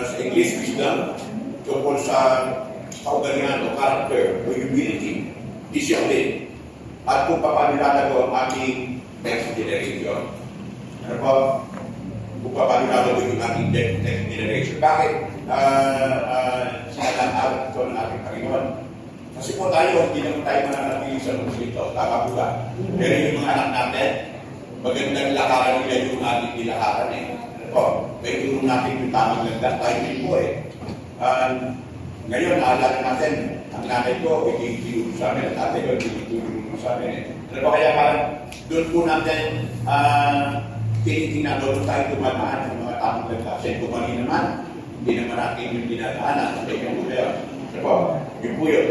sa English, wisdom, tungkol sa kaugalian o character o humility, discipline, at kung paano lalago ang ating next generation. Ano po? Kung paano lalago yung ating next generation. Bakit sinatang-aral ito ng ating Panginoon? Kasi po tayo, hindi naman tayo mananatili sa mundo ito. Tama po ba? Pero yung mga anak natin, magandang lakaran nila yung ating nilakaran eh. Ano po? May tulong natin yung tamang landas. Tayo din po eh. Ngayon, naalala natin, ang nanay ko, itulong sa amin, at ate ko, itulong sa amin eh. Ano po kaya parang doon po natin tinitingnan doon tayo tumamaan ng mga tamang landas. Kasi kung mali naman, hindi naman natin yung dinadaanan. Sabi ko po yun. Ano po? Yung po yun.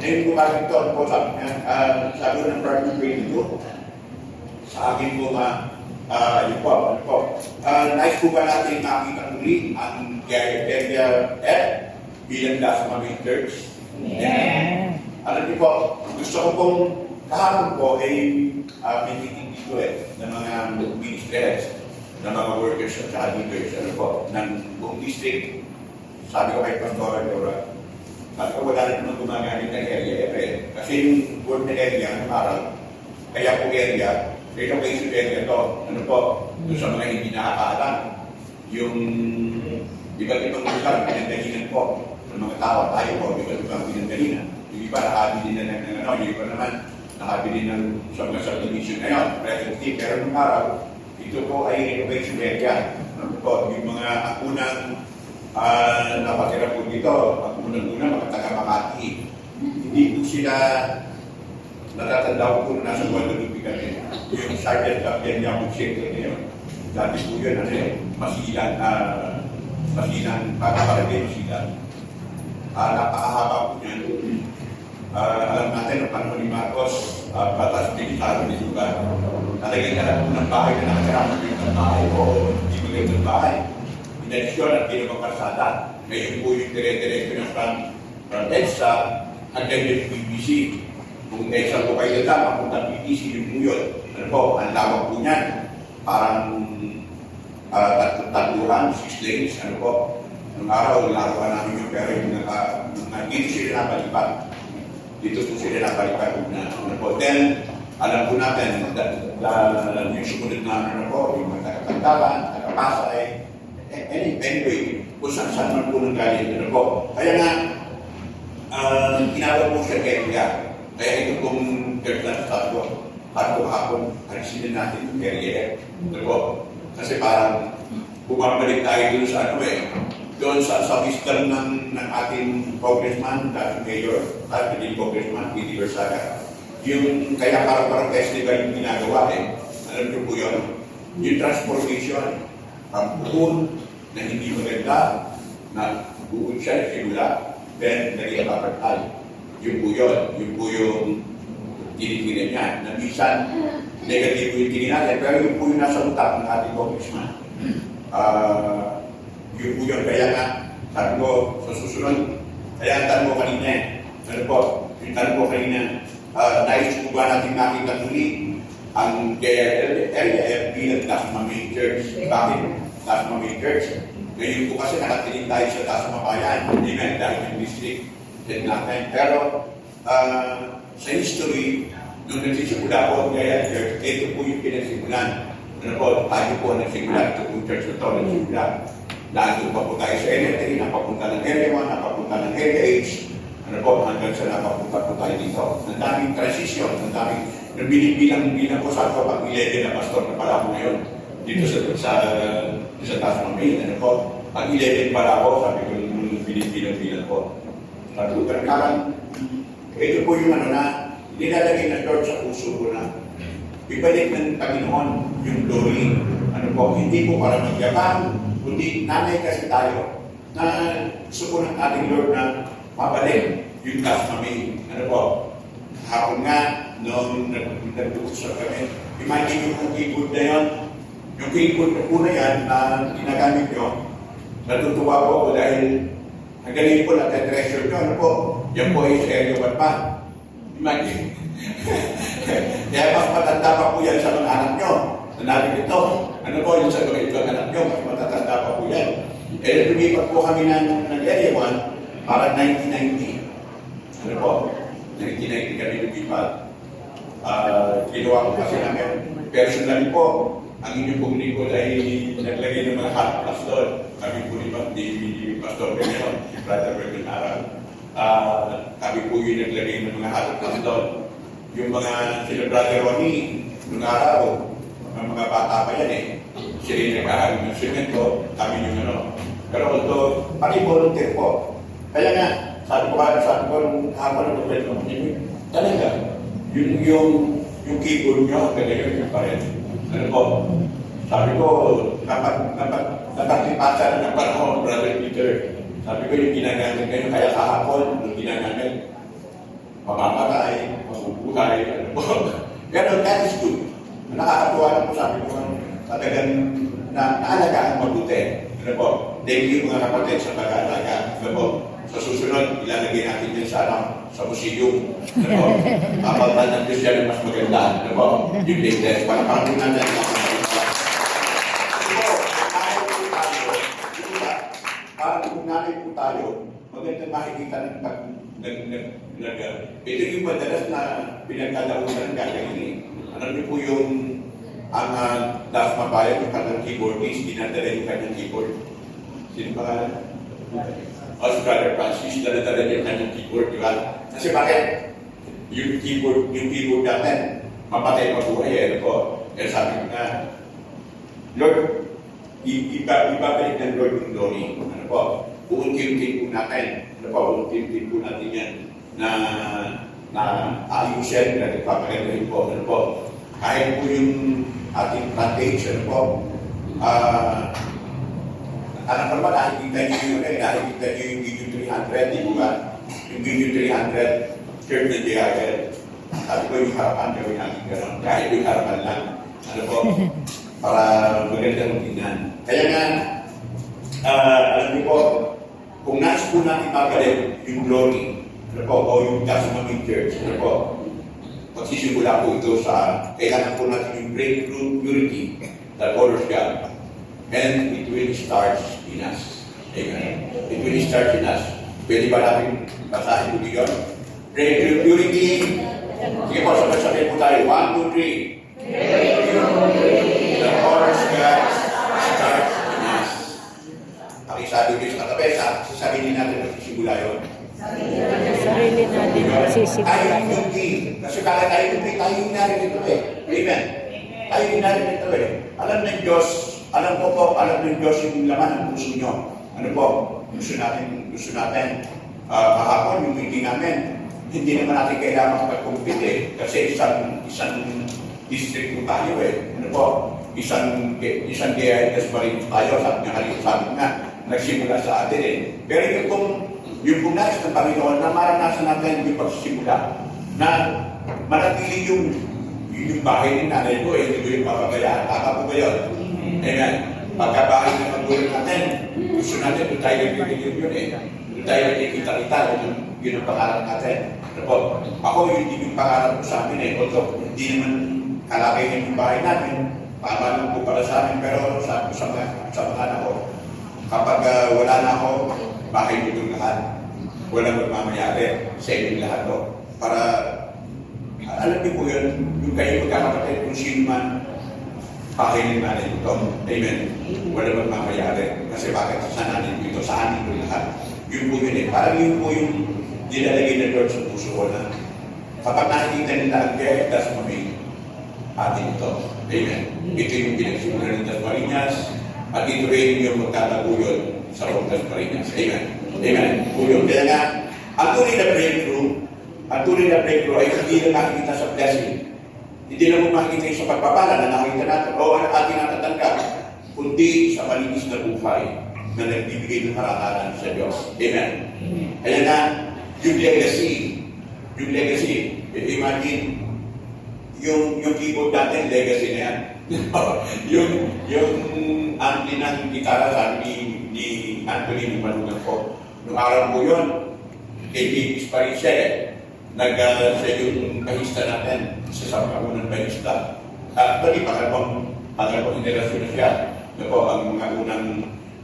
Ngayon po kami ito, ano po, sabi ko ng Proverbs 22, sa akin po yun po, ano po. Nice po ba natin makita muli ang area bilang last mga church? Yeah. Alam niyo po, gusto ko pong kahapon po ay may meeting dito ng mga ministers, ng mga workers at saka leaders, ano po, ng buong district. Sabi ko kay Pastora Laura, sabi ko wala rin naman gumagamit ng area. Kasi yung word na area, ng araw, kaya po area, relocation area to, ano po, doon sa mga hindi nakakaalam. Yung iba't ibang lugar, pinanggalingan po ng mga tao, tayo po, iba't ibang pinanggalingan. Yung iba nakabili na ng ano, yung iba naman nakabili ng sa mga subdivision na yun, presently, pero nung araw, ito po ay renovation area. Ano po, yung mga akunang napatira po dito, akunang-una, mga taga-Makati. Hindi po sila natatanda ko na nasa Guadalupe kami. Yung Sergeant Captain niya po siya ngayon. Dati po yun, masilan, pagkakaragay masilan. Napakahaba po niyan. Alam natin, ang panahon ni Marcos, batas militaro ni lugar. Talagang alam po ng bahay na nakakarama ng bahay o hindi magandang bahay. Inalisyon at pinapakarsada. Ngayon po yung dire-diretso ng from EDSA hanggang yung BBC. Kung EDSA po kayo dyan, mapunta BBC yung po yun. Ano po, ang lawak po niyan. Parang tatluhan, 6 lanes, ano po. Nung araw, laruan namin yung pero yung dito sila napalipat. Dito po sila napalipat na ano po. Then, alam po natin, yung sumunod na ano po, yung mga taga-Pantalan, taga-Pasay, anyway, kung saan man po nang galing, ano po. Kaya nga, ginagawa po siya area. Kaya ito pong Kirkland Statue, hapon, alisin natin yung area. Ano po. Kasi parang bumabalik tayo dun sa ano doon sa wisdom ng ating congressman, dating mayor, dating congressman, P.D. Versaga. Yung kaya parang festival yung ginagawa alam niyo po yun, yung transportation, from buon na hindi maganda, na buon siya, simula, then naging papartal. Yung po yung tinitingnan niya, na minsan negative yung tingin natin, pero yung po yung nasa utak ng ating congressman. Yung po yun, kaya nga, sabi ko, sa susunod, kaya ang tanong ko kanina ano po, yung tanong ko kanina, nais ko ba natin makita muli ang area bilang Tasma Main Church. Bakit Tasma Main Church? Ngayon po kasi nakatingin tayo sa Tasma Bayan, hindi nga dahil yung district, natin. Pero sa history, nung nagsisimula po ang Gaya Church, ito po yung pinagsimulan. Ano po, tayo po nagsimula, ito po yung church na ito nagsimula. Nandun pa po tayo sa area 3, napapunta ng area 1, napapunta ng area 8, ano po, hanggang sa napapunta po tayo dito. Ang daming transition, ang daming, bilang po sa ako, pag 11 na pastor na pala ako ngayon, dito sa Tasman Main, ano po, pag 11 pala ako, sabi ko, bilang po. Sabi ko, karang, ito po yung ano na, nilalagay na Lord sa puso ko na, ibalik ng Panginoon yung glory, ano po, hindi po para magyabang, kundi nanay kasi tayo na gusto ko ng ating Lord na mabalik yung Tasma Main. Ano po, hapon nga, noong nag-uusap kami, imagine yung keyboard na yun, yung keyboard na po na yan na ginagamit nyo, natutuwa po ako dahil ang galing po natin treasure nyo, ano po, yan po ay sa area 1 pa. Imagine. Kaya mas matanda pa po yan sa mga anak nyo. Sanabi nito, ano po yung sa mga ibang anak nyo, mas matatanda pa po yan. Eh, lumipat po kami ng Area 1 para 1990. Ano po? 1990 kami lumipat. Ginawa ko kasi namin. Personally po, ang inyong pong lingkod ay naglagay ng mga hot plus doon. Kami po ni Pastor Benjamin, si Brother Bergen Aral. Kami po yung naglagay ng mga hot plus doon. Yung mga sila Brother Ronnie, nung araw, mga bata pa yan eh. Sila yung nag-aaral ng semento, kami yung ano. Pero although, paki-volunteer po. Kaya nga, sabi ko nung hapon ng pwede mo, talaga, yung keyboard nyo, ganyan yung pa rin. Ano po? Sabi ko, napagtipasan na ng panahon, Brother Peter. Sabi ko, yung ginagamit kayo, kaya kahapon, yung ginagamit, mamamatay, mabubuhay, ano po. Pero that is good. Nakakatuwa na po, sabi ko, talagang naalagaan mabuti. Ano po? Thank you mga kapatid sa pag-aalaga. Ano po? Sa susunod, ilalagay natin yan sa museum. Ano po? Kapagtan ng Diyos yan mas maganda. Ano po? Yung latest. Para pangunan natin ang mga kung nanay po tayo, magandang makikita ito yung madalas na pinagkadaunan ng gagawin. Ano niyo po yung ang last mabayan, yung kanyang keyboardist, dinadala yung kanyang keyboard. Sino pangalan? Si Brother Francis, dala-dala niya yung kanyang keyboard, di ba? Kasi bakit? Yung keyboard natin, mapatay mabuhay eh, ano po? Kaya sabi ko na, Lord, ibabalik ng Lord yung glory. Ano po? Uunti-unti po natin. Ano po? Uunti-unti po natin yan na ayusin, na ipapagandang po. Ano po? Kahit po yung ating plantation po, alam ko naman, nakikita nyo yun nakikita nyo yung video 300, di ba? Yung video 300, Church ng DIL. Sabi ko yung harapan, gawin natin gano'n. Kahit yung harapan lang. Ano po? Para magandang tingnan. Kaya nga, alam niyo po, kung nais po natin magaling yung glory, ano po, o yung testimony church, ano po, magsisimula po ito sa, kailangan po natin yung breakthrough purity that honors God. And it will start in us. Amen. It will start in us. Pwede ba natin basahin po yun? Breakthrough purity. Sige po, sabay-sabay po tayo. 1, 2, 3. Breakthrough purity that honors God start in us. Pakisabi ko sa katabi, sasabihin natin magsisimula yun. Sarili natin magsisimula. Tayo hindi. Kasi kaya tayo hindi, tayo hindi narin ito eh. Amen. Tayo hindi narin ito eh. Alam ng Diyos, alam ng Diyos yung laman ng puso nyo. Ano po? Gusto natin, kahapon yung meeting namin, hindi naman natin kailangan makapag-compete eh. Kasi isang district po tayo eh. Ano po? Isang DIS pa rin tayo. Sabi nga, nagsimula sa atin eh. Pero yung nais ng Panginoon na maranasan natin yung pagsisimula na manatili yung bahay ng nanay ko, hindi ko yung papagayaan. Tama po ba yun? Amen. Pagkabahay ng magulang natin, gusto natin doon tayo nagpipigil yun eh. Doon tayo nagkikita-kita, yun ang pangarap natin. Ako yung pangarap ko sa amin eh. Although hindi naman kalakay yung bahay namin, tama lang po para sa amin, pero sabi ko sa mga anak ko, kapag wala na ako, bahay ko itong lahat. Walang magmamayari sa inyong lahat ko. Para, alam niyo po yun, yung kayo magkakapatid, kung sino man, bahay ng nanay ito. Amen. Walang magmamayari. Kasi bakit sa nanay ko ito, sa anin ko lahat. Yun po yun eh. Parang yun po yung nilalagay na Lord sa puso ko na kapag nakikita nila ang kaya, that's mami. Atin ito. Amen. Ito yung pinagsimula ng Dasmariñas. At ito rin yung magtataguyod sa Rome Dasmariñas. Amen. Amen. Kuyog. Kaya nga, ang tunay na breakthrough ay hindi na makikita sa blessing. Hindi na mo makikita sa pagpapala na nakikita natin o ang ating natatanggap, kundi sa malinis na buhay na nagbibigay ng karangalan sa Diyos. Amen. Kaya nga, yung legacy, imagine, yung keyboard natin, legacy na yan. yung ampli ng gitara sabi ni Anthony ng manunan ko. Noong araw po yun, kay pa rin siya eh. Siya yung bahista natin sa pagkakunan bahista. Actually, pangalawang generasyon na siya. Ang mga unang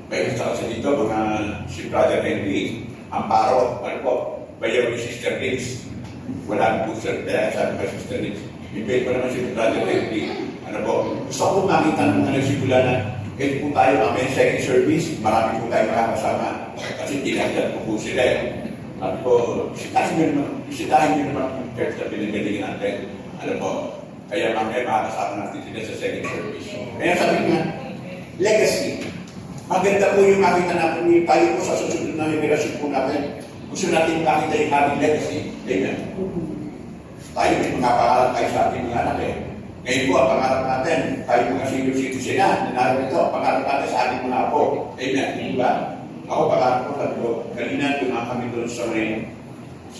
May isa kasi dito, mga si Brother Henry, Amparo, ano po, bayaw ni Sister Liz. Wala po siya, kaya sabi ko Sister Liz. Ibig ko naman si Brother Henry. Ano po, gusto ko makita ng nagsimula na ito po tayo kami second service, marami po tayo makakasama. Kasi tinagyan po sila eh. At po, bisitahin nyo naman yung church na pinagaling natin. Ano po, kaya mamaya makakasama natin sila sa second service. Kaya sabi nga, legacy. Maganda po yung makita natin tayo po sa susunod na liberasyon po natin. Gusto natin makita yung ating legacy. Amen. Tayo may mga pangarap tayo sa ating mga anak eh. Ngayon po, ang pangarap natin, tayo mga senior-citizen na, nanarap ito, pangarap natin sa ating mga apo. Amen. Hindi ba? Ako pangarap ko, sabi ko, kanina tumahan kami doon sa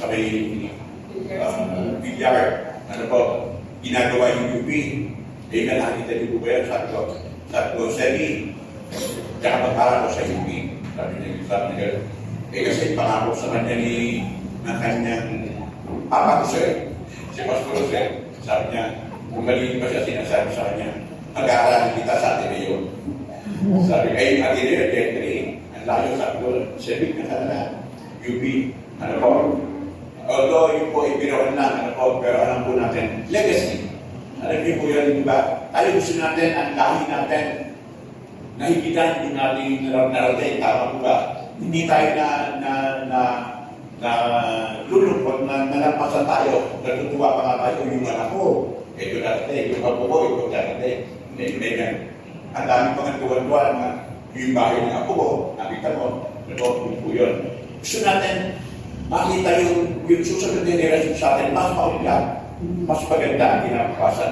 may bilyar. Ano po, ginagawa yung UP. Amen. Nakita niyo po ba yan? Sabi ko, Sally, kaya magpara ko sa UP. Sabi niya, kasi pangako sa kanya ng kanyang papa ko sir, si Pastor Jose, sabi niya, kung maliit pa siya sinasabi sa kanya, mag-aaralan kita sa Ateneo. Sabi, ay, Ateneo, ang layo, sabi ko, sabi ka na UP, ano po, although yung po ibirawan lang, ano po, pero alam po natin, legacy. Alam niyo po yun, di ba? Tayo gusto natin, ang lahi natin, nahigitan yung nating narating, tama po ba? Hindi tayo na lulungkot na nalampasan tayo, natutuwa pa nga tayo yung anak ko. Ito dati, yung apo ko, ito dati. Amen. Ang dami pa nga tuwan-tuwa na yung bahay ng apo ko, nakita mo, ito po yun. Gusto natin makita yung susunod na generation sa atin, mas maunlad, mas maganda ang ginapasan.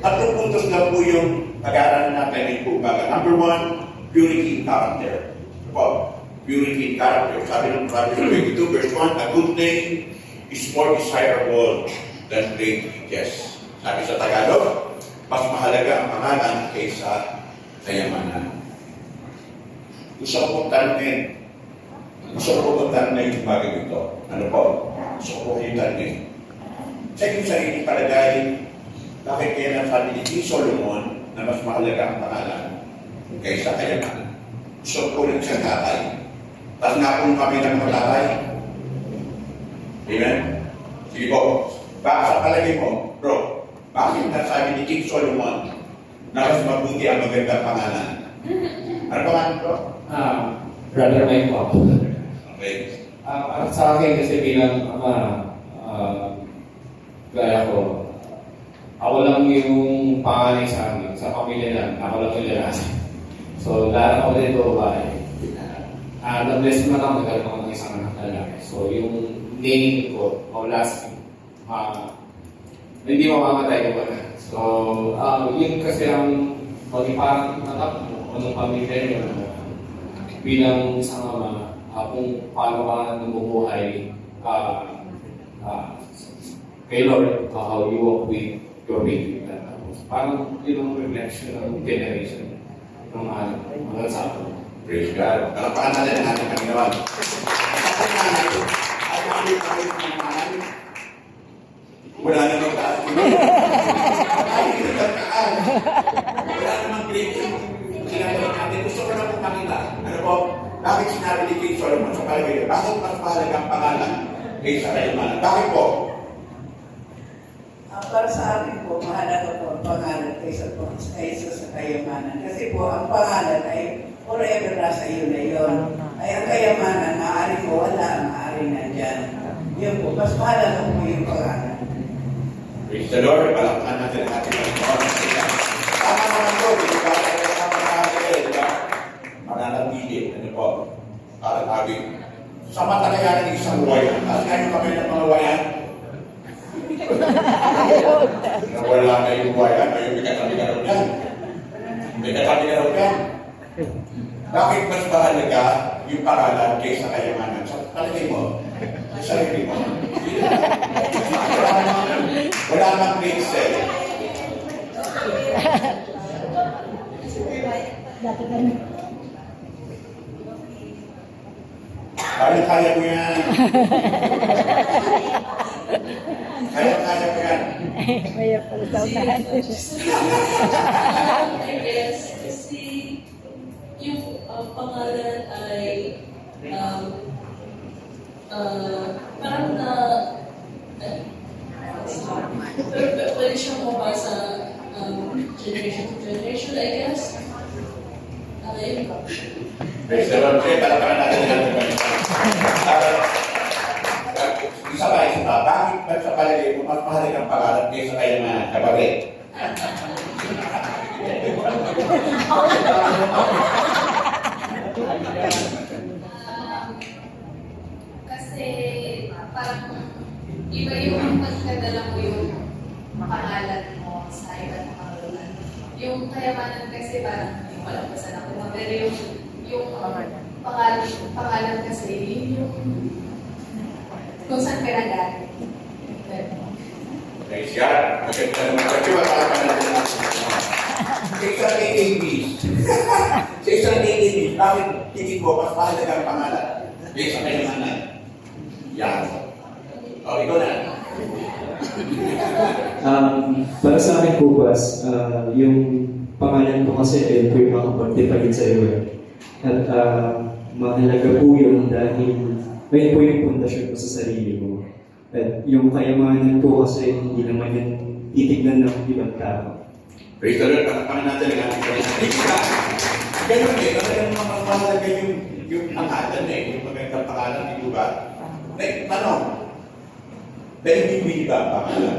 Tatlong puntos na po yung pag-aaralan natin ng Pubaga. Number 1, purity in character. Purity in character. Sabi ng Proverbs 22, verse 1, a good name is more desirable than great riches. Sabi sa Tagalog, mas mahalaga ang pangalan kaysa kayamanan. Gusto ko pong tanungin yung bagay ito. Ano po? Gusto ko pong tanungin. Check yung sarili palagay, bakit kaya nasabi ni King Solomon na mas mahalaga ang pangalan kaysa kayamanan? Gusto ko rin siyang tatay. Tapos nga kung kami ng matatay. Amen? Sige po. Baka sa palagay mo, bro, bakit nasabi ni King Solomon na mas mabuti ang magandang pangalan? Ano pangalan, bro? Brother Mike po ako. Okay. Sa akin kasi bilang ama, gaya ko, ako lang yung panganay sa amin, sa pamilya lang, ako lang yung lalaki. So, lahat ako dito babae. Na-bless naman ako, nagkaroon ako ng isang anak na lalaki. So, yung name ko, o last name, hindi mamamatay ko na. So, yun kasi ang maging parang natap mo, anong pamilya yun, bilang isang ama, kung paano ka namumuhay kay Lord, how you walk with your baby. Parang yun ang reflection ng generation ng mga sapo. Praise God. Palapakan natin ang ating Panginoon. Wala namang taas. Wala namang grade yung ginagawa natin. Gusto ko na pong makita. Ano po? Bakit sinabi ni King Solomon sa palagay? Bakit mas mahalaga ang pangalan kaysa kayamanan? Bakit po? Para sa akin po, mahalaga po ang pangalan kaysa sa kayamanan. Kasi po, ang pangalan ay forever nasa iyo na yun. Ay ang kayamanan, maaari mo wala, maaari nandyan. Yun po, mas mahalaga po yung pangalan. Praise the Lord. Palakpakan natin ang ating Panginoon. Tama naman po. Hindi ba tayo nakapagkakali? Diba? Mananatili. Ano po? Para tabi. Sa mata kaya ng isang wayan. At ngayon kami ng mga wayan. Wala na yung wayan. Ngayon may katabi ka raw yan. May katabi ka raw yan. Bakit mas mahalaga yung pangalan kaysa kayamanan? Sa palagay mo, sa sarili mo. Wala namang grade set. Kaya ko yan. Kaya ko yan. Kaya pala sa unahan. yung pangalan ay parang na pwede siyang mabasa generation to generation, I guess. Yun po. Praise the Lord. Kaya palakaran natin ang ating isa pa, bakit ba sa palagay mo mas mahalagang pangalan kaysa kayo na kapatid? Kasi parang iba yung pagkadala mo yung pangalan mo sa iba't pangalan. Yung kayamanan kasi parang yung malampasan ako. Pero yung pangalan kasi yung kung saan ka nagaling. Praise God. Maganda naman. Kasi palakaran natin sa isang AABs. Sa isang AABs, bakit tingin mo mas mahalagang pangalan kaysa kayo naman? Yan. O, ikaw na. Para sa akin po, Bas, yung pangalan ko kasi ay po yung makapag-define sa iyo. At mahalaga po yun dahil ayun po yung pundasyon ko sa sarili ko. At yung kayamanan po kasi hindi naman yun titignan ng ibang tao. Praise the Lord. Pagkakan natin ang ating pangalan. Ganun eh. Talagang mahalaga yung pangalan eh. Yung magandang pangalan, di ba? Like, tanong. Dahil bibili ba ang pangalan?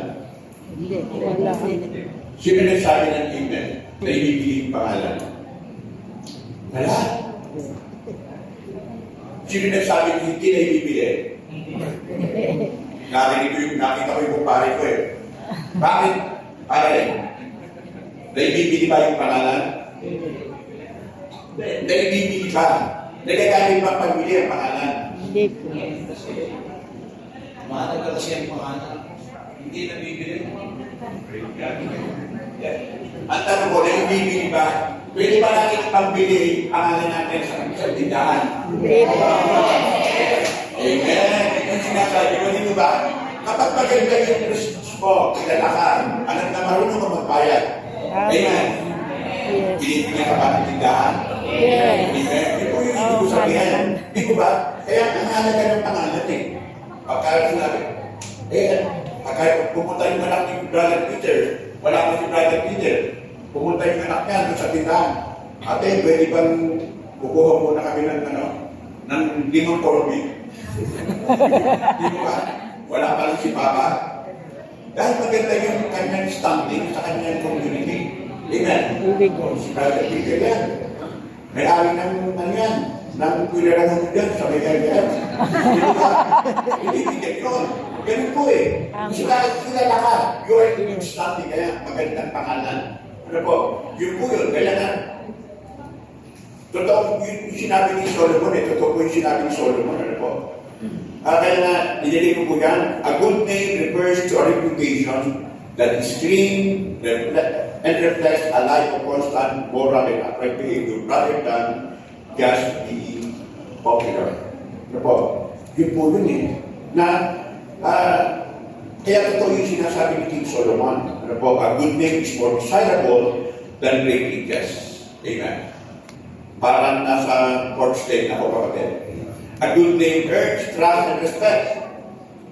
Hindi, wala. Sino nagsabi ng amen? Dahil bibili yung pangalan? Wala. Sino nagsabi ng hindi na ibibili? Nakita ko yung kumpare ko eh. Bakit? Pare, dahil bibili ba yung pangalan? Dahil bibili ka. Nagkagamit ba pagbili ang pangalan? Hindi po. Mahalaga kasi ang pangalan. Hindi na bibili. Ang tanong ko, dahil bibili ba? Pwede ba natin pambili pangalan natin sa tindahan? Hindi po. Amen. Yung sinasabi ko, hindi ba? Kapag maganda yung Christus mo, kilala ka, alam na marunong ka magbayad. Amen. Yes. Pinipili ka ba ng tindahan? Yes. Amen. Hindi po yung ibig ko sabihin. Hindi ko ba? Kaya ang halaga ng pangalan eh. Pagka sinabi, pagka pumunta yung anak ni Brother Peter, wala ko si Brother Peter, pumunta yung anak niya doon sa tindahan. Ate, pwede bang kukuha mo na kami ng 5 kormi? Di ba? Wala pa rin si Papa. Dahil maganda yung kanyang standing sa kanyang community. Amen. O, si Brother Peter yan. May-ari ng yan. Nang kuliran mo dyan sa may-ari. Di ba? Hindi bigat yun. Ganun po eh. Kilala ka. You are in standing. Kaya magandang pangalan. Ano po? Yun po yun. Kaya na. Totoo yung sinabi ni Solomon eh. Totoo po yung sinabi ni Solomon. Ano po? Kaya na, nilili ko po yan. A good name refers to a reputation that is clean and reflects a life of constant moral and upright behavior rather than just being popular. Ano po? Yun po yun eh. Na, kaya totoo yung sinasabi ni King Solomon. Ano po? A good name is more desirable than great riches. Amen. Parang nasa court state ako kapatid. A good name earns trust and respect.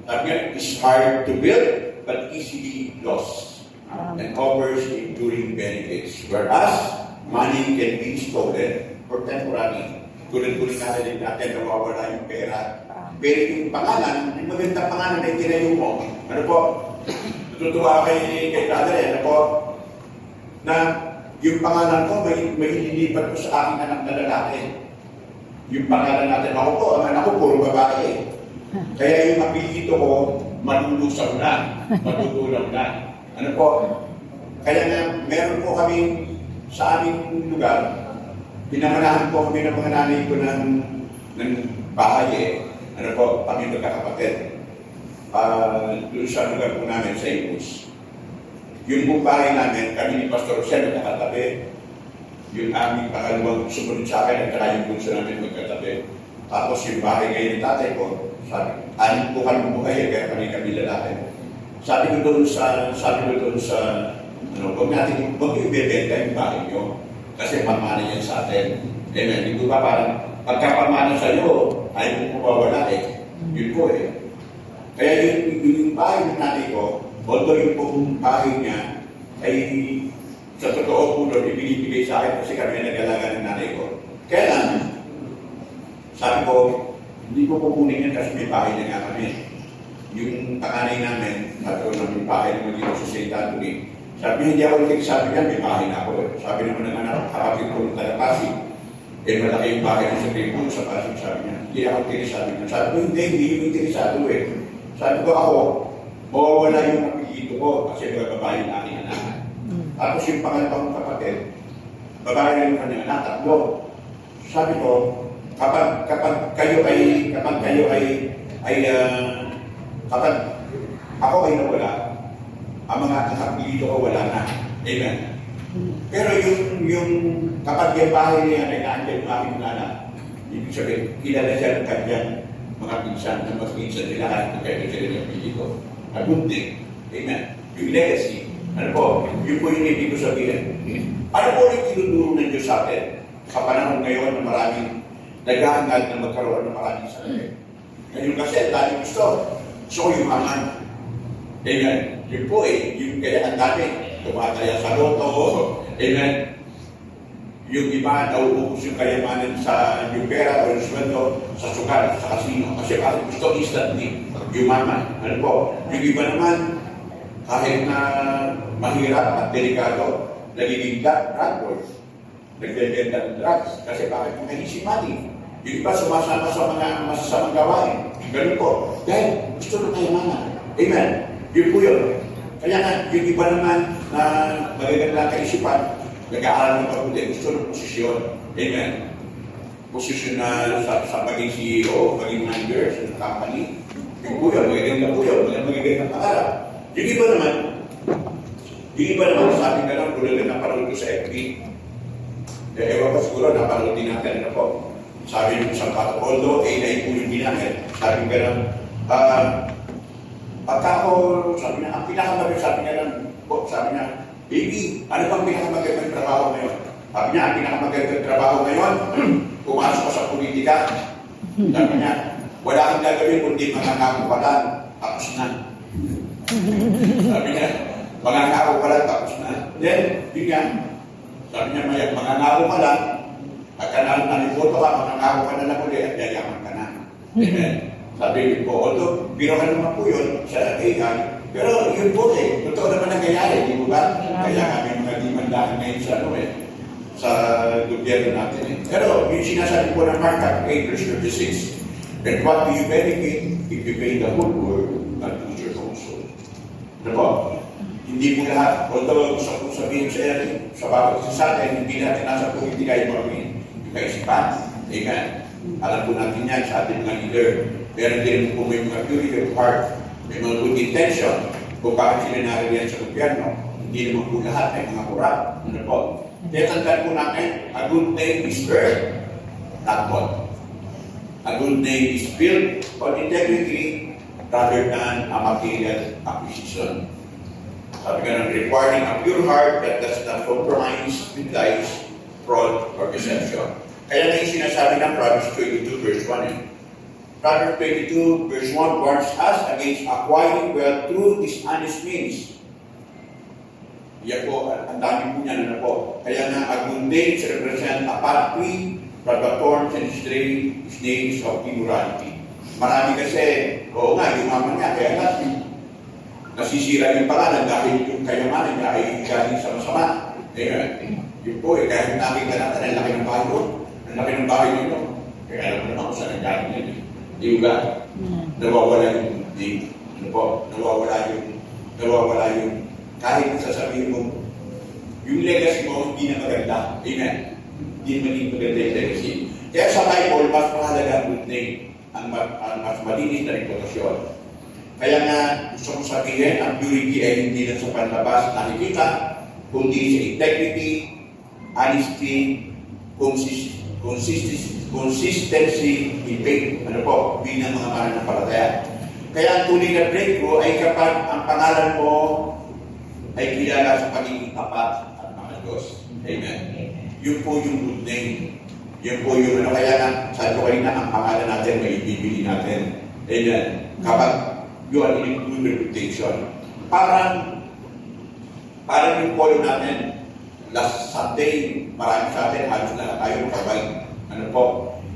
Sabi nga, it's hard to build, but easily lost. And offers enduring benefits. Whereas, money can be stolen for temporary. Tulad-tulad natin na mawawala yung pera. Pero yung pangalan, yung magandang pangalan na itinayo mo, ano po, natutuwa kay brother ano po, na yung pangalan ko, may ililipat ko sa aking anak na lalaki. Yung pangalan natin, ako po, ang anak ko, puro babae. Kaya yung apelyido ko, malulusaw na, matutulaw na. Ano po? Kaya nga, meron po kami sa aming lugar, pinamanahan po kami ng mga nanay ko ng bahay eh. Ano po, kami magkakapatid. Doon sa lugar po namin sa Imus. Yung buong bahay namin, kami ni Pastor Jose magkakatabi. Yung aming pangalawang sumunod sa akin, at saka yung bunso namin magkatabi. Tapos yung bahay ngayon ng tatay ko, sabi, anin po kami buhay, kaya kami lalaki. Sabi ko doon sa, huwag natin, huwag yung bebenta yung bahay nyo. Kasi pamana yan sa atin. Amen. Hindi ba parang pagkapamana sa iyo, ay mo mawawala eh. Yun po eh. Kaya yung bahay ng nanay ko, although yung pong bahay niya ay sa totoo po doon, ibinibigay sa akin kasi kami nag-alaga ng nanay ko. Kaya lang, sabi ko, hindi ko kukunin yan kasi may bahay na nga kami. Yung panganay namin, sabi ko na may bahay naman dito sa St. Anthony. Sabi niya, hindi ako nagsasabi niya, may bahay na ako. Sabi naman ng anak, kapatid ko ng Talapasig. Eh, malaki yung bahay ng sa Pilipinas sa Pasig, sabi niya. Hindi ako tinisabi niya. Sabi ko, hindi yung interesado eh. Sabi ko ako, mawawala yung apelyido ko kasi babae na aking anak. Tapos yung pangalawang kapatid, babae na yung kanyang anak, tatlo. Sabi ko, kapag kayo kapag ako ay nawala, ang mga apelyido ko wala na. Amen. Pero yung kapag yung bahay niya ay naandyan yung aking anak, ibig sabihin, kilala siya ng kanyang mga pinsan na mas pinsan nila kahit na kayo sila ng apelyido. A good thing. Amen. Yung legacy. Ano po? Yun po yung ibig ko sabihin. Ano po yung tinuturo ng Diyos sa atin? Sa panahon ngayon na maraming naghahangad na magkaroon ng maraming sarili. Ngayon kasi, dahil gusto ko yumaman. Amen. Yun po eh, yung kaya ang dami, tumataya sa loto. Amen. Yung iba, nauubos yung kayamanan sa yung pera o yung sweldo sa sugal, sa kasino. Kasi gusto instantly, yumaman. Ano po? Yung iba naman, kahit na mahirap at delikado, nagiging drug lords. Nagbebenta ng drugs. Kasi bakit may easy money? Yung iba sumasama sa mga masasamang gawain. Ganun po. Dahil gusto ng kayamanan. Amen. Yun po yun. Kaya nga, yung iba naman na magaganda kaisipan, nag-aaral ng pagputi, gusto ng posisyon. Amen. Posisyon na sa maging CEO, maging manager sa company. Yung po yun, magaganda po yun, magaganda pangarap. Yung iba naman, sabi ka lang, tulad na napanood ko sa FB, ewan pa siguro, napanood din natin na po. Sabi ng isang katapoldo, AI po yung ginamit. Sabi ka lang, pagka ako, sabi niya, ang pinakamaganda, sabi niya, baby, ano bang pinakamagandang trabaho ngayon? Sabi niya, ang pinakamagandang trabaho ngayon, pumasok ka sa politika. Sabi niya, wala kang gagawin kundi mangangako ka lang, tapos na. Sabi niya, mangangako ka lang, tapos na. Then, yun nga, sabi niya, mangangako ka lang, pagka nalipoto ka, mangangako ka na lang ulit, at yayaman ka na. Amen. Sabi po, although, biro ka naman po yun sa AI, pero yun po eh, totoo naman nangyayari, di ba? Kaya kami mga dimandahan ngayon sa gobyerno natin eh. Pero yung sinasabi po ng Mark 8:36, and what do you benefit if you pay the whole world and lose your own soul? Ano po? Hindi po lahat, although gusto kong sabihin sa bawat isa sa atin, hindi natin nasa politika yung mga kaisipan. Amen. Alam po natin yan sa ating mga leader. Pero din po may mga purity of heart, may mga good intention kung bakit sila nariyan sa gobyerno. Hindi naman po lahat ay mga kurap. Ano po? Kaya tandaan po natin, a good name is earned, not bought. A good name is built on integrity rather than a material acquisition. Sabi ka ng requiring a pure heart that does not compromise with lies, fraud, or deception. Kaya na yung sinasabi ng Proverbs 22 verse 1 eh. Proverbs 22 verse 1 warns us against acquiring wealth through dishonest means. Yan po, ang dami po niyan na po. Kaya nga, a good name represent a path free from the thorns and snares of immorality. Marami kasi, oo nga, yumaman niya, kaya nga, nasisira yung pangalan dahil yung kayamanan niya ay galing sa masama. Kaya, yun po eh, kahit nakita natin, ang laki ng bahay doon, ang laki ng bahay nito. Kaya alam mo naman kung saan ang galing niya. Di ba? Nawawala yung di. Ano po? Nawawala yung kahit sasabihin mo, yung legacy mo hindi na maganda. Amen. Hindi maging maganda yung legacy. Kaya sa Bible, mas mahalaga ang good name. Ang mas malinis na reputasyon. Kaya nga, gusto kong sabihin, ang purity ay hindi na sa panlabas nakikita, kundi sa integrity, honesty, consistency in faith, ano po, bilang mga mananampalataya. Kaya ang tunay na breakthrough ay kapag ang pangalan mo ay kilala sa pagiging tapat at mga Diyos. Amen. Yun po yung good name. Yun po yung ano, kaya nga, sabi ko kanina, ang pangalan natin, may ibibili natin. Ayan. Kapag you are in good reputation, parang yung polo natin, last Sunday, marami sa atin, halos na tayo kapag, ano po,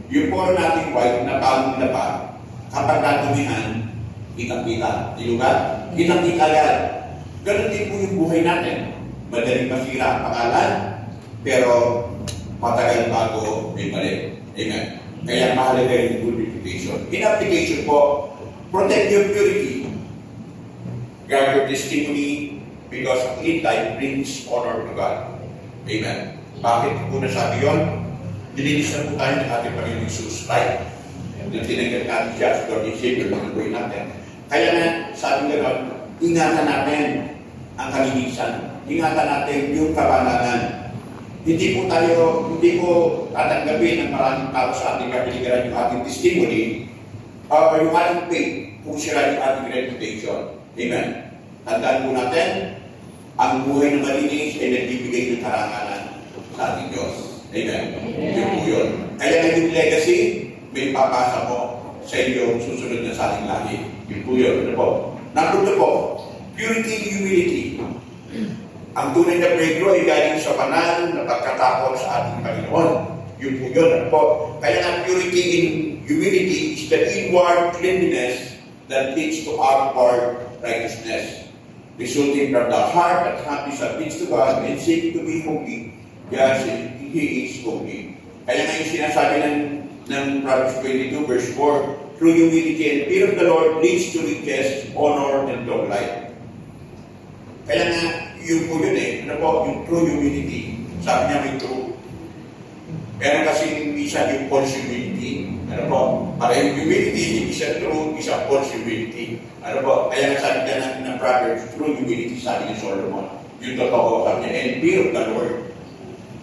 yung polo natin white, natalo nila pa, kapag natumihan, kitang-kita. Di ba? Kitang-kita yan. Ganun din po yung buhay natin. Madaling masira ang pangalan, pero matagal bago may balik. Amen. Kaya mahalaga yung good reputation. In application po, protect your purity. Guard your testimony because a clean life brings honor to God. Amen. Bakit po nasabi yun? Dilinis na po tayo ng ating Panginoon Jesus. Right? Yung tinanggal natin siya sa Lord and Savior, manubuhin natin. Kaya nga, sabi nga doon, ingatan natin ang kalinisan. Ingatan natin yung kabananan. Hindi po tatanggapin ng maraming tao sa ating kapiligiran yung ating testimony o yung ating faith kung sila yung ating reputation. Amen. Tandaan po natin, ang buhay na malinis ay nagbibigay ng karangalan sa ating Diyos. Amen. Yun po yun. Kaya nga yung legacy, may papasa mo sa iyo susunod na sa ating lahi. Yun po yun. Ano po? Number 2 po, purity and humility. Ang tunay na breakthrough ay galing sa banal na pagkatapos sa ating Panginoon. Yun po yun. Ano po? Kaya nga purity and humility is the inward cleanliness that leads to outward righteousness. Resulting from the heart that humbly submits to God and seeks to be holy, yes, He is holy. Kaya nga yung sinasabi ng Proverbs 22 verse 4, through humility and fear of the Lord leads to riches, honor, and long life. Kaya nga, yung po yun ano po, yung true humility. Sabi niya may true. Pero kasi isa yung false humility. Ano po, parehong humility, isa true, isa false humility. Ano po, kaya nga sabi niya ng Proverbs, true humility, sabi ni Solomon. Yung totoo, sabi niya, and fear of the Lord.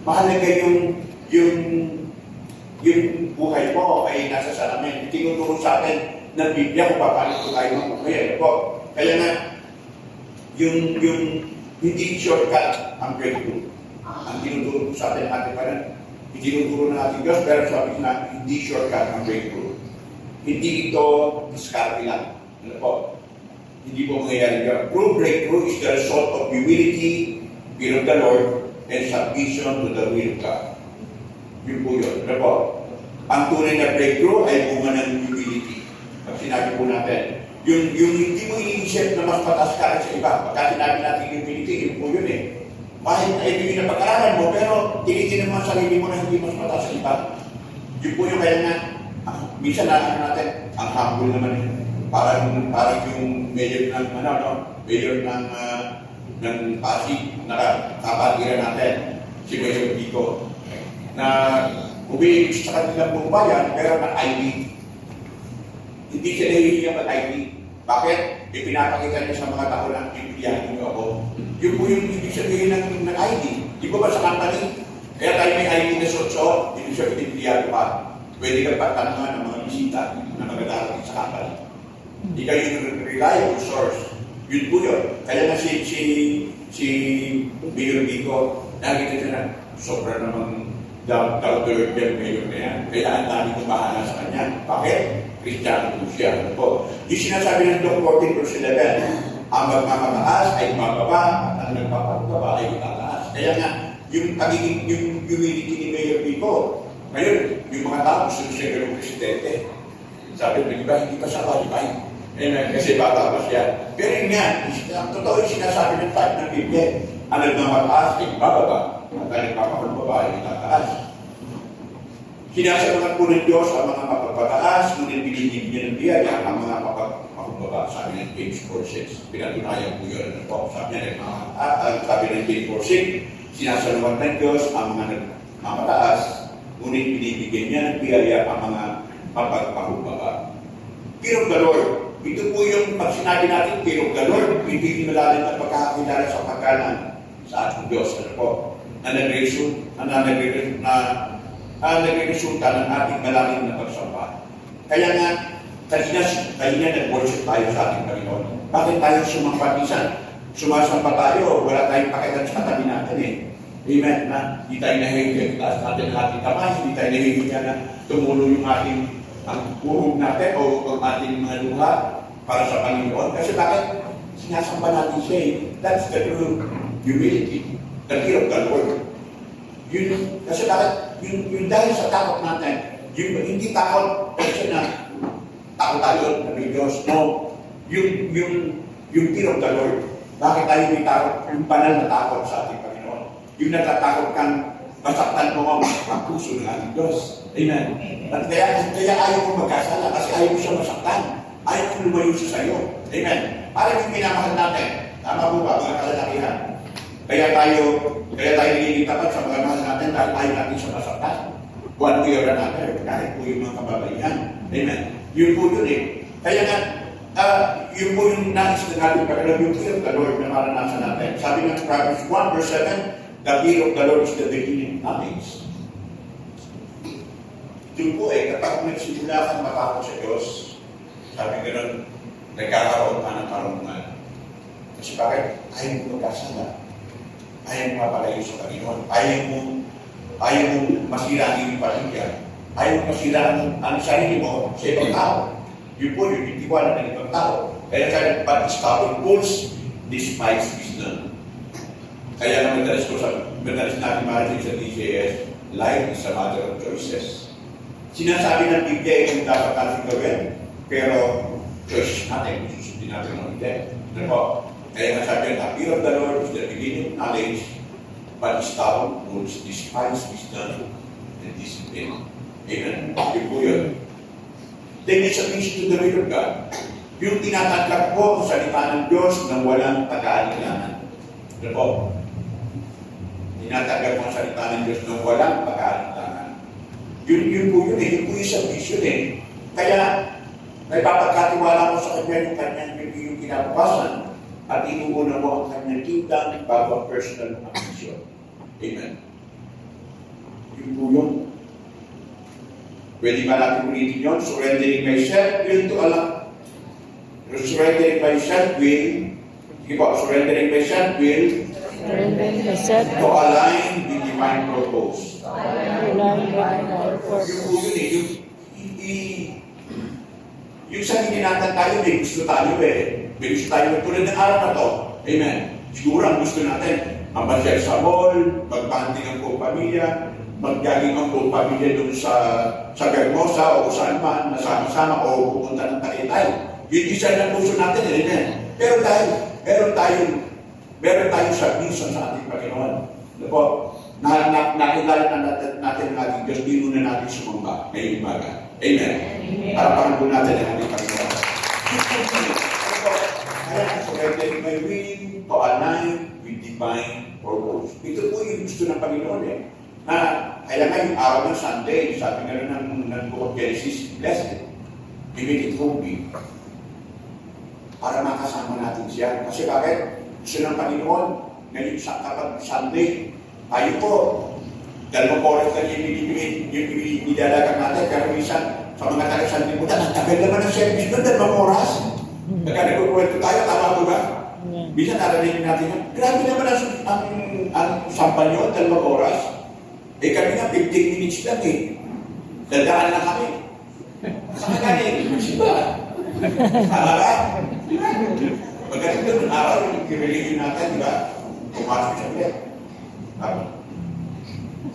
Mahalaga yung buhay mo ay nasa salamin. Tinuturo sa atin ng Biblia kung paano po tayo mabuhay. Ano po, kaya nga, yung hindi shortcut ang breakthrough. Ang tinuturo sa atin ating parang, itinuturo ng ating Diyos, pero sabi na, hindi shortcut ang breakthrough. Hindi ito diskarte lang. Ano po? Hindi po mangyayari yun. True breakthrough is the result of humility, fear of the Lord, and submission to the will of God. Yun po yun. Ano po? Ang tunay na breakthrough ay bunga ng humility. Pag sinabi po natin, yung hindi mo iniisip na mas patas ka sa iba. Pagka sinabi natin humility, yun po yun eh. Kahit na ito yung napag-aralan mo, pero tinitin mo ang sarili mo na hindi mas patas sa iba. Yun po yung kaya nga, minsan natin, ang humble naman yun. Parang yung mayor ng, mayor ng Pasig, nakapatiran natin, si Mayor Vico, na umiibig sa kanilang buong bayan, pero mag-ID. Hindi siya nahihiya mag-ID. Bakit? Ipinapakita niya sa mga tao na pipilihan niyo ako. Yun po yung ibig sabihin ng ID. Di ba sa company? Kaya tayo may ID na sotso, hindi siya pinipilihan pa. Pwede ka patanungan ng mga bisita na magdarating sa company. Hindi kayo yung reliable source. Yun po yun. Kaya na si Mayor Vico, nakita siya na sobra namang down-to-earth yan ngayon na yan. Kaya ang dami kong bahala sa kanya. Bakit? Kristiyano po siya. Ano po? Yung sinasabi ng Luke 14 verse 11, ang magmamataas ay mababa at ang nagpapagbaba ay itataas. Kaya nga, yung pagiging yung humility ni Mayor Vico, ngayon, yung mga tao gusto siya gano'ng presidente. Sabi ko, di ba, hindi pa siya qualified. Kasi bata pa siya. Pero yun nga, ang totoo yung sinasabi ng type ng Biblia, ang nagmamataas ay bababa at ang nagpapagbaba ay itataas. Sinasabi po ng Diyos ang mga mapagpataas, ngunit binibigyan niya ng biyaya ang mga mapagpababa. Sabi ng James 4:6. Pinatunayan po yun. Sabi ng James 4:6, sinasaluhan ng Diyos ang mga nagmamataas, ngunit binibigyan niya ng biyaya ang mga mapagpababa. Fear of the Lord. Ito po yung pag sinabi natin, fear of the Lord, hindi malalim na pagkakakilala sa pagkalan sa ating Diyos. Ano po? Na nagre-resulta ng ating malalim na pagsamba. Kaya nga, kanina nag-worship tayo sa ating Panginoon. Bakit tayo sumampatisan? Sumasamba tayo, wala tayong pakialam sa katabi natin eh. Amen. Na hindi tayo nahihiya, itaas natin ang ating kamay, hindi tayo nahihiya na tumulo yung ating ang uhog natin o ang ating mga luha para sa Panginoon. Kasi bakit? Sinasamba natin siya eh. That's the true humility. The fear of the Lord. Yun, kasi bakit? Yun dahil sa takot natin. Yun, hindi takot kasi na takot tayo ng Diyos. No. Yung fear of the Lord. Bakit tayo may takot? Yung banal na takot sa ating Panginoon. Yung natatakot kang masaktan mo ang puso ng ating Diyos. Amen. At kaya ayaw mo magkasala kasi ayaw mo siya masaktan. Ayaw mo lumayo siya sa iyo. Amen. Para yung minamahal natin. Tama po ba, mga kalalakihan? Kaya tayo nagiging tapat sa mga mahal natin dahil ayaw natin siya masaktan. One way or another, kahit po yung mga kababaihan. Amen. Yun po yun eh. Kaya nga, yun po yung nais na natin pagkaroon yung fear of the Lord na maranasan natin. Sabi ng Proverbs 1 verse 7, the fear of the Lord is the beginning of knowledge. Yun po eh, kapag nagsimula kang matakot sa Diyos, sabi gano'n, nagkakaroon ka ng karunungan. Kasi bakit? Ayaw mo magkasala. Ayaw mo mapalayo sa Panginoon. Ayaw mo masira ang iyong pamilya. Ayaw mo masira ang sarili mo sa ibang tao. Yun po, yung itiwala ng ibang tao. Kaya kaya, but stubborn fools despise wisdom. Kaya naman madalas natin marinig sa DCS, life is a matter of choices. Sinasabi ng Biblia yung dapat natin gawin, pero choice natin, susundin natin ang hindi. Ano po? Kaya nga sabi ang fear of the Lord is the beginning of knowledge, but stubborn fools despise wisdom and discipline. Amen. Yun po yun. Then it's a piece to the will of God. Yung tinatanggap po ang salita ng Diyos na walang pag-aalilangan. Ano po? Tinatanggap po ang salita ng Diyos na walang pag-aalilangan. Yun po yun eh. Yun po yung sa vision eh. Kaya, may papagkatiwala mo sa kanya yung kanyang yung kinabukasan at inuuna mo ang kanyang kingdom bago ang personal ambition. Amen. Yun po yun. Pwede ba natin ulitin yun? Surrendering myself will to Allah. Surrendering myself will, sige po, surrendering myself will to align with divine purpose. Yung sarili natin tayo, may gusto tayo eh. May gusto tayo tulad ng araw na to. Amen. Siguro ang gusto natin, mabasyal sa mall, magbanting ang buong pamilya, mag-jogging ang buong pamilya doon sa Bermosa o saan man, nasama-sama o pupunta ng Tagaytay. Yun isa ng puso natin, amen. Pero dahil meron tayong submission sa ating Panginoon. Ano po? Nakilala natin ang ating Diyos, di muna natin sumamba ngayong umaga. Amen. Para pangalaman natin ang ating Panginoon. Kaya surrendering my will to align with divine purpose. Ito po yung gusto ng Panginoon eh. Na kaya nga yung araw ng Sunday, sabi nga ng Book of Genesis, blessed. Make it holy. Para makasama natin siya. Kasi bakit? Gusto ng Panginoon, ngayon kapag Sunday, tayo po, 2 oras na yung nidalagan natin, pero minsan, sa mga taga-Sunday po, nagtagal naman ang service doon, 2 oras. Pagka nagkukwento tayo, tama po ba? Minsan narinig natin, grabe naman ang sampal nyo, 2 oras. Eh kami nga, 15 minutes lang eh. Dadaan lang kami. Saan galing? Siba. Tama ba? Pagdating doon, araw, yung religion natin, di ba? Pumasok siya ulit.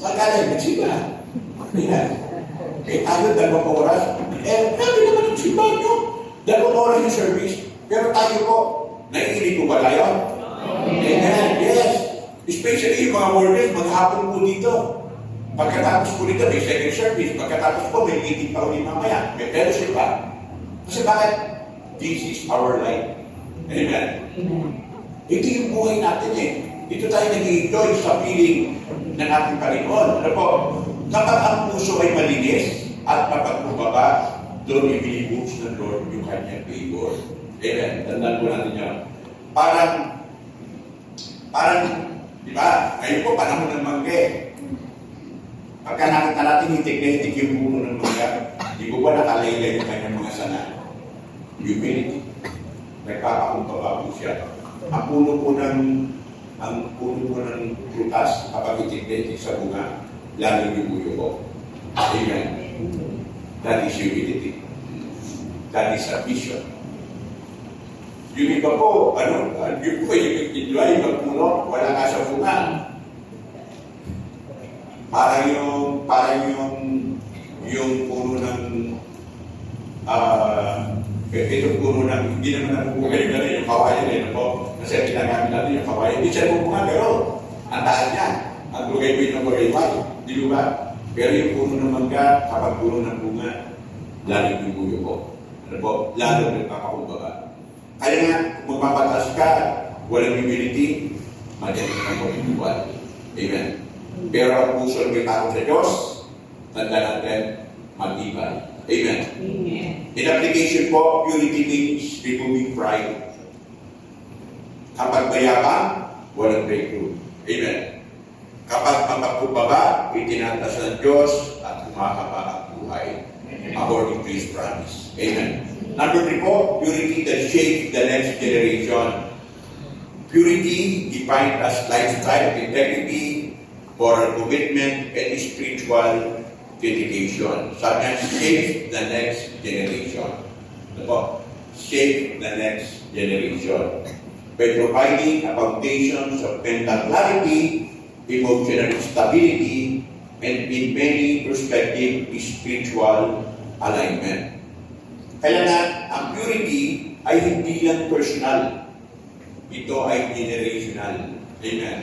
Saan galing? Nagsiba. Ayan. Eh, tayo, 2 oras. Eh, grabe naman yung siba nyo. 2 oras yung service. Pero tayo po, naiinit po ba tayo? Amen. Yes. Especially yung mga workers, maghapon po dito. Pagkatapos po dito, may second service. Pagkatapos po, may meeting pa ulit mamaya. May fellowship pa. Kasi bakit? This is our life. Amen. Ito yung buhay natin eh. Dito tayo nag-enjoy sa feeling ng ating Panginoon. Ano po? Kapag ang puso ay malinis at mapagpubaba, doon ibinibooks ng Lord yung kanyang favor. Amen. Tandaan po natin yan. Parang, di ba? Ngayon po, panahon ng mangge. Pagka nakita natin hitik-hitik yung puno ng mangga, di po ba nakalaylay yung kanyang mga sana? Humility. Nagpapakumbaba po siya. Ang puno po ng ang puno po ng prutas, kapag itindig sa bunga, lalo yung buyo ko. Amen. That is humility. That is a vision. Yung iba po, yung po yung kidway, magpuno, wala nga sa bunga. Parang yung puno ng ito puno ng hindi naman nabubuhay na rin yung kawayan eh, po. Kasi ginagamit natin yung kawayan. Hindi siya bunga, pero ang daan niya. Ang lugay po yung nagwagayway. Di ba? Pero yung puno ng mangga, kapag puno ng bunga, lalo yung buyo ko. Lalo nagkakakumbaba. Kaya nga, kung magpapatas ka, walang humility, madali kang pagkikuan. Amen. Pero ang puso ng may takot sa Diyos, tanda natin, mag-ibay. Amen. In application po, purity means removing pride. Kapag mayabang, walang breakthrough. Amen. Kapag mapagkumbaba, itinatas ng Diyos at kumakaba ang buhay. According to His promise. Amen. Number 3 po, purity that shapes the next generation. Purity defined as lifestyle integrity, moral commitment, and spiritual dedication. Sabi niya, shape the next generation. Ano po? Shape the next generation. By providing a foundation of mental clarity, emotional stability, and in many perspective, spiritual alignment. Kaya nga, ang purity ay hindi lang personal. Ito ay generational. Amen.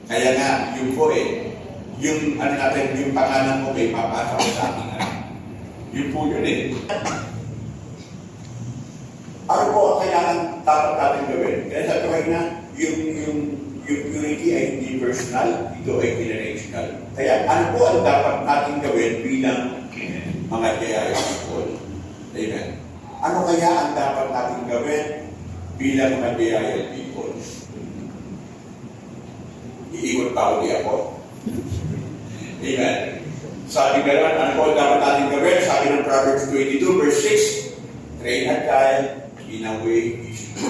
Kaya nga, yun po yung yung pangalan mo may papasa ko sa ating anak. Yun po yun Ano po ang kailangan dapat natin gawin? Kaya sa tuwag na, yung purity ay hindi personal, ito ay generational. Kaya ano po ang dapat natin gawin bilang mga kayayang people? Amen. Ano kaya ang dapat natin gawin bilang mga kayayang people? Iikot pa ulit ako. Amen. Sabi nga naman, ano po dapat natin gawin? Sabi ng Proverbs 22 verse 6, train a child in a way he should go.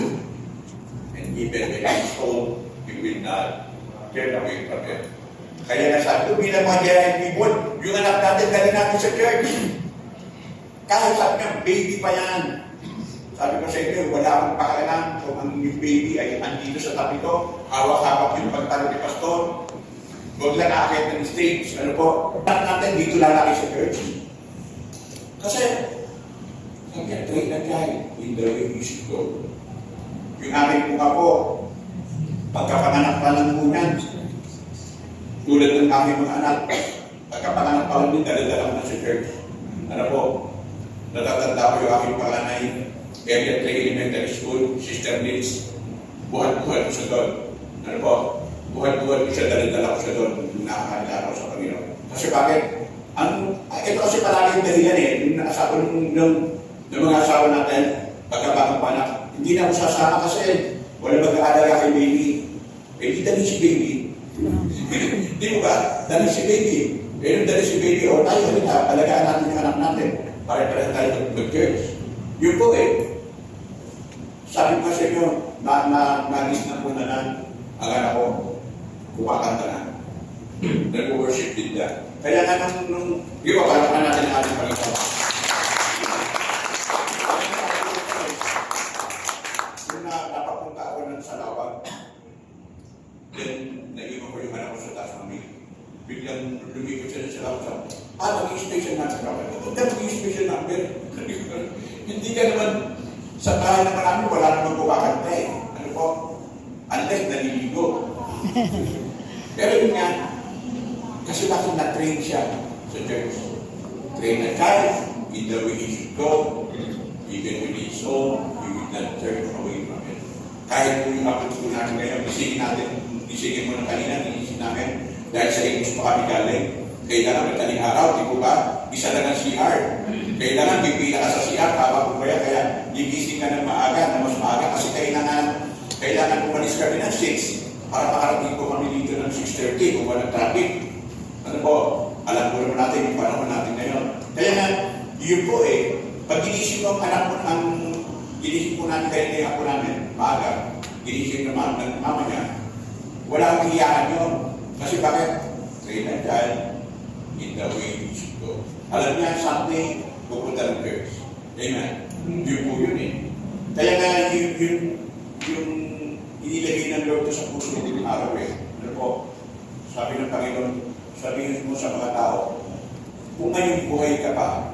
And even when he is old, he will not turn away from it. Kaya nasabi ko, bilang mga kayayang people, yung anak natin, dali natin sa church. Kahit sabi niya, baby pa yan. Sabi ko sa inyo, wala akong pakialam kung ang yung baby ay andito sa tabi ko, hawak-hawak yung pagtalo ni pastor. Huwag lang akit ng stage. Ano po? Lahat natin dito lalaki sa church. Kasi, sabi niya, train na guy in the way you should go. Yung aming mga po, pagkapanganak pa lang po yan, tulad ng aming mga anak, pagkapanganak pa lang din, dala-dala ko na sa church. Ano po? Natatanda ko yung aking panganay, Area 3 Elementary School, Sister Nils. Buhat-buhat ko siya doon. Ano po? Buhat-buhat ko siya, dala-dala ko siya doon. Nakakaalala ko sa Panginoon. Kasi bakit? Ito kasi palagi yung dahilan yung asawa ng mga asawa natin, pagkabakang panak, hindi na ako sasama kasi wala mag-aalala kay baby. Di dali si baby. Di mo ba? Dali si baby. Nung dali si baby, tayo rin alagaan natin yung anak natin. Pare-pare tayo mag-church. Yun po sabi ko sa inyo, nagis na po na ang anak ko, kumakanta na. Nag-worship din niya. Kaya nga nung di ba, parang natin ang ating Panginoon. Nung napapunta ako ng Salawag, then naiwan ko yung anak ko sa taas namin. Biglang lumikot siya sa Salawag. Mag-i-special number ako. Ito mag-i-special number. Hindi ka naman, sa tayo naman namin, wala naman kumakanta Ano po? Unless naliligo. Pero yun nga, kasi bakit na-train siya sa church. Train a child in the way he should go, even when he is old, he will not turn away from it. Kahit po yung kapatid namin ngayon, isingin mo na kanina, inisip namin, dahil sa English pa kami galing, kailangan madaling araw, di po ba? Isa na ng CR. Kailangan pipila ka sa CR, tama po kaya gigising ka ng maaga, na mas maaga, kasi kailangan umalis kami ng 6 para makarating po kami dito ng 6:30 kung walang traffic. Ano po? Alam po naman natin yung panahon natin ngayon. Kaya nga, yun po pag ginising ko ang anak mo, ginising po namin kayo ako namin, maaga, ginising naman ng mama niya, Wala kang iyakan yun. Kasi bakit? Train a child in the way he should go. Alam niya, someday, pupunta ng church. Amen. Yun po yun eh. Kaya nga, yung inilagay ng Lord sa puso ng araw eh. Ano po? Sabi ng Panginoon, sabihin mo sa mga tao, kung ngayon buhay ka pa,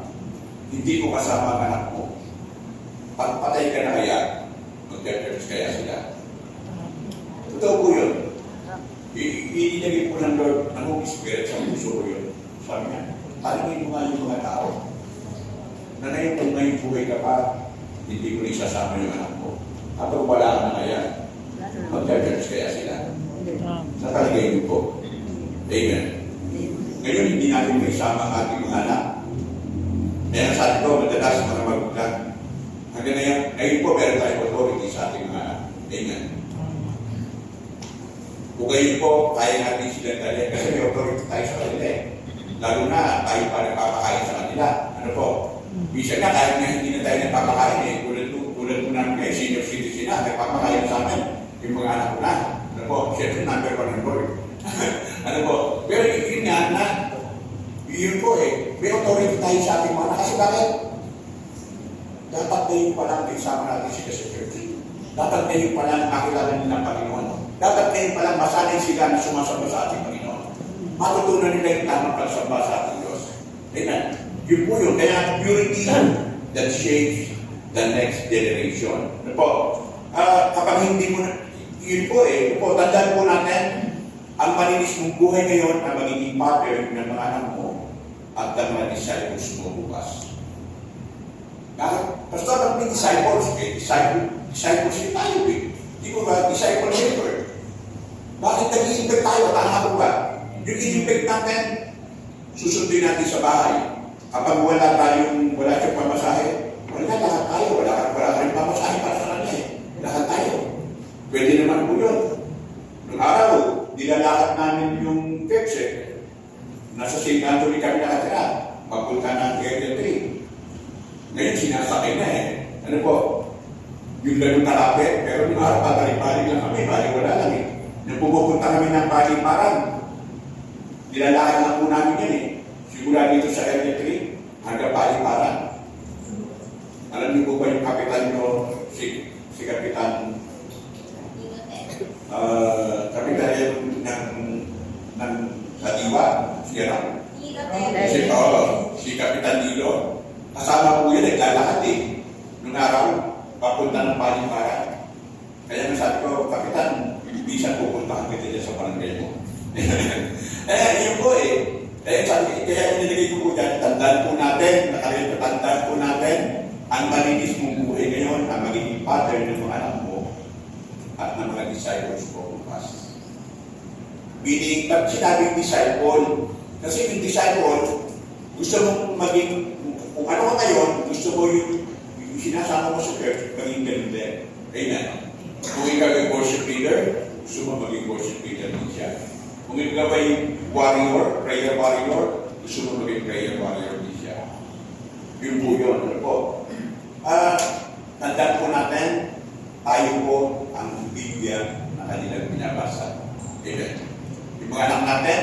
hindi ko kasama ang anak mo. Pagpatay ka na kaya, mag-church kaya sila. Totoo po yun. Inilagay po ng Lord ang Holy Spirit sa puso ko yun. Sabi niya, tanongin mo nga yung mga tao na ngayon kung ngayon buhay ka pa, hindi ko rin sasama yung anak mo. Kapag wala ka na kaya, mag-church kaya sila. Sa palagay niyo po. Amen. Ngayon, hindi natin may sama ang ating mga anak. Kaya nasabi ko, madalas mga magulang. Hanggang ngayon po, meron tayong authority sa ating mga anak. Amen. Kung ngayon po, kaya natin silang dali. Kasi may authority tayo sa kanila eh. Lalo na, tayo pa nagpapakain sa kanila. Ano po? Bisa na, kahit na hindi na tayo nagpapakain eh. Tulad po namin kayo, senior citizen na, nagpapakain sa amin. Yung mga anak ko na. Ano po? Siyempre, number 1 ng Lord. Ano po? Pero yun nga na, yun po eh, may authority tayo sa ating mga anak. Kasi bakit? Dapat ngayon pa lang isama natin sila sa church. Dapat ngayon pa lang makilala nila ang Panginoon. Dapat ngayon pa lang masanay sila na sumasamba sa ating Panginoon. Matutunan nila yung tamang pagsamba sa ating Diyos. Amen. Yun po yun. Kaya purity that shapes the next generation. Ano po? Kapag hindi mo na, yun po eh, tandaan po natin, ang malinis mong buhay ngayon ang magiging pattern ng mga anak mo at ng mga disciples mo bukas. Bakit? Basta pag may disciples, disciples din tayo eh. Di ko ba, disciple maker. Bakit nag-i-impact tayo? Tama ko ba? Yung i-impact natin, susundin natin sa bahay. Kapag wala siyang pamasahe, wala lahat tayo. Wala kang pamasahe para sa kanya eh. Lahat tayo. Pwede naman po yun. Noong araw, nilalakad namin yung church eh. Nasa St. Anthony kami nakatira. Pagpunta ng Area 3. Ngayon, sinasakay na eh. Ano po? Yung ganun kalapit, pero yung araw, pagaling-baling lang kami. Bali-wala lang eh. Nung pumupunta kami ng baling-parang, nilalakad lang po namin yan eh. Sigura dito sa Area 3, hanggang baling-parang. Alam niyo po ba yung kapitan nyo, si Kapitan kapitan ng Sadiwa, siya si Kapitan Dilo. Kasama po yun, naglalakad eh. Nung araw, papunta ng Palimpara. Kaya nasabi ko, Kapitan, ibisan pupunta ka kita sa barangay mo. Yun po eh. Kaya nilagay ko po dyan, tandaan po natin, tandaan po natin, ang malinis mong buhay ngayon, ang magiging pattern ng mga anak mo at ng mga disciples ko bukas. Meaning, pag sinabing disciple, kasi yung disciple, gusto mong maging, kung ano ka ngayon, gusto mo yung sinasama mo sa church, maging ganun din. Amen. Kung ikaw ay worship leader, gusto mo maging worship leader din siya. Kung ikaw ay warrior, prayer warrior, gusto mo maging prayer warrior din siya. Yun po yun. Ano po? Tandaan po natin, tayo po ang Biblia na kanilang binabasa. Amen. Yung mga anak natin,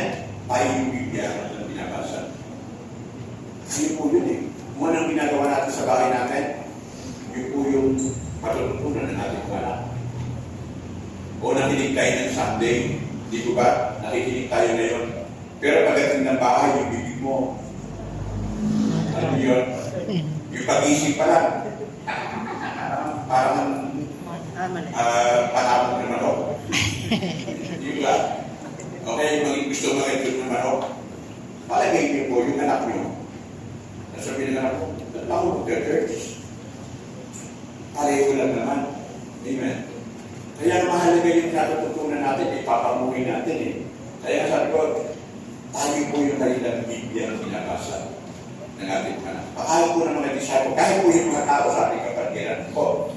tayo yung Biblia na kanilang binabasa. Yun po yun eh. Kung anong ginagawa natin sa bahay natin, yun po yung matutunan na natin mga anak. O nakinig tayo ng Sunday, di ko ba? Nakikinig tayo ngayon. Pero pagdating ng bahay, yung bibig mo, ano yun? Yung pag-isip pa lang, parang panabog ng manok. Di ba? Okay, gusto mag-ibig ng manok. Palagay niyo po yung anak niyo. Nasabi ng anak ko, ako mag-church. Pareho lang naman. Amen. Kaya mahalaga yung natututunan natin, ipapamuhi natin eh. Kaya sabi ko, tayo po yung kanilang Biblia na binabasa ng ating anak. Kahit po ng mga disciple, kahit po yung mga tao sa ating kapatiran po.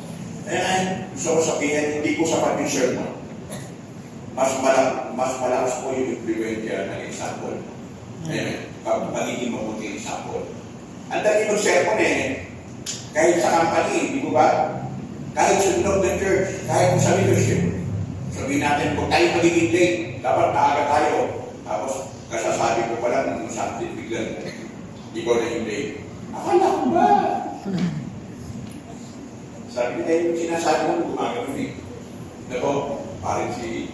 Kaya gusto ko sabihin, hindi ko sapat yung sermon. Mas malakas po yung influensya ng example. Amen. Magiging mabuting example. Ang dali ng sermon eh, kahit sa company, di ba? Kahit sa loob ng church, kahit sa leadership, Sabihin natin, kung tayo magiging late, dapat maaga tayo. Tapos, kasasabi ko pa lang, nung something biglang, ikaw na yung late. Akala ko ba? Sabi niya, yung sinasabi mo, gumagano eh. Nako, parang si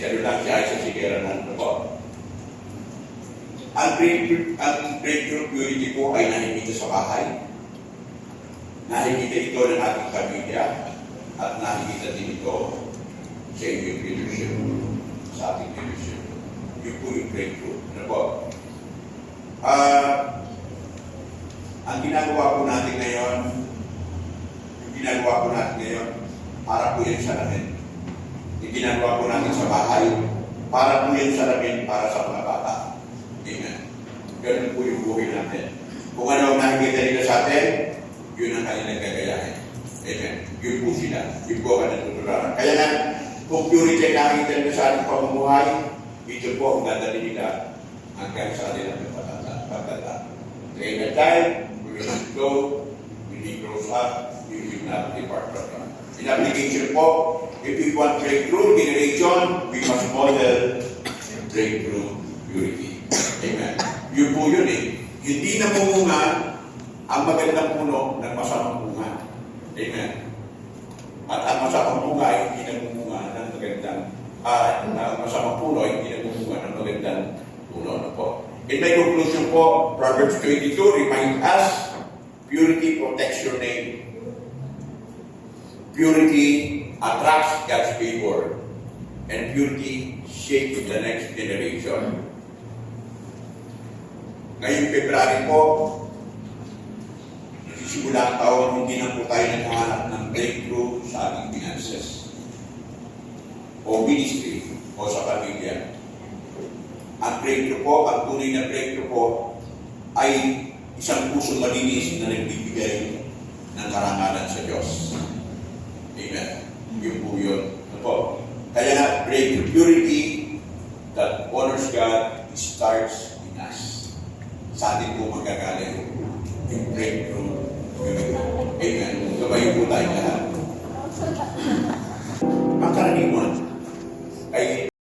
ano lang, si Aisha Sigera na, nako. Ang breakthrough purity po ay nakikita sa bahay. Nakikita ito ng ating pamilya at nakikita din ito sa inyong leadership, sa ating leadership. Yun po yung breakthrough. Ano po? Ang ginagawa po natin ngayon, para po yan sa namin. Yung ginagawa po natin sa bahay, para po yan sa namin, para sa mga bata. Amen. Ganun po yung buhay natin. Kung ano ang nakikita nila sa atin, yun ang kanilang gagayahin. Amen. Yun po sila. Yun po ang natutularan. Kaya nga, kung purity ang nakikita nila sa ating pamumuhay, ito po ang dadali nila hanggang sa kanilang pagkata. Kaya na time, we will not go, when he grows up, we will not depart from him. In application po, if we want breakthrough generation, we must model breakthrough purity. Amen. Yun po yun eh. Hindi namumunga ang magandang puno ng masamang bunga. Amen. At ang masamang bunga ay hindi namumunga ng magandang ang masamang puno ay hindi namumunga ng magandang puno. Ano po? In my conclusion po, Proverbs 22 remind us, purity protects your name. Purity attracts God's favor. And purity shapes the next generation. Ngayong February po, nagsisimula ang taon, hindi na po tayo naghahanap ng breakthrough sa ating finances o ministry o sa pamilya. Ang breakthrough po, ang tunay na breakthrough po ay isang pusong malinis na nagbibigay ng karangalan sa Diyos. Amen. Yun po yun. Ano po? Kaya nga, breakthrough purity that honors God starts in us. Sa atin po magkagaling yung breakthrough purity. Amen. Gabayin po tayo lahat. Ang karaniwan,